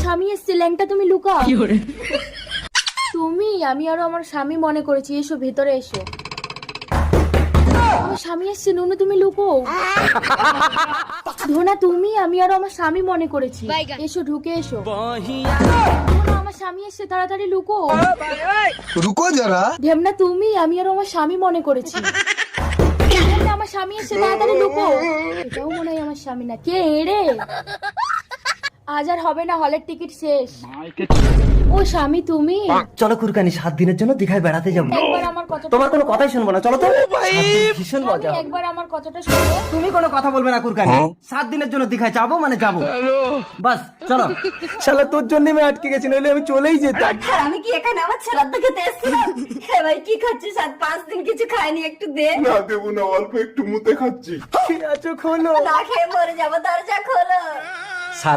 স্বামী এসছে, ল্যাংটা তুমি লুকাও। তুমি, আমি আরো আমার স্বামী মনে করেছি, এসো ভেতরে এসো। আমার স্বামী এসছে, নুনু তুমি লুকো। ধোনা তুমি, আমি আরো আমার স্বামী মনে করেছি, এসো ঢুকে এসো। ধোনা, আমার স্বামী এসছে, তাড়াতাড়ি লুকো। रुको जरा। ঢেমনা তুমি, আমি আরো আমার স্বামী মনে করেছি। ঢেমনা, আমার স্বামী এসছে, তাড়াতাড়ি লুকো। এটাও মনে হয় আমার স্বামী না। কে রে? আজ আর হবে না, হলের টিকিট শেষ। ও স্বামী তুমি? চলো কুরকানি, 7 দিনের জন্য দীঘায় বেড়াতে যাবো। একবার আমার কথাটা তোমার কোনো কথাই শুনবো না, চলো তো। 7 দিন ভীষণ স্বামী, মজা হবে। একবার আমার কথাটা শোনো। তুমি কোনো কথা বলবে না কুরকানি, 7 দিনের জন্য দীঘায় যাবো মানে যাবো, বাস চলো। শালা তোর জন্য আমি আটকে গেছি, নইলে আমি চলেই যেতাম। আর আমি কি এখানে আমার ছেলের দিকে এসেছিলাম? হ্যাঁ ভাই, কি খাচ্ছিস? আর 5 দিন কিছু খাইনি, একটু দে। না দেবো না, অল্প একটু মুতে খাচ্ছি। আছো খোলো। না খেয়ে মরে যাবো, দরজা খোলো। 7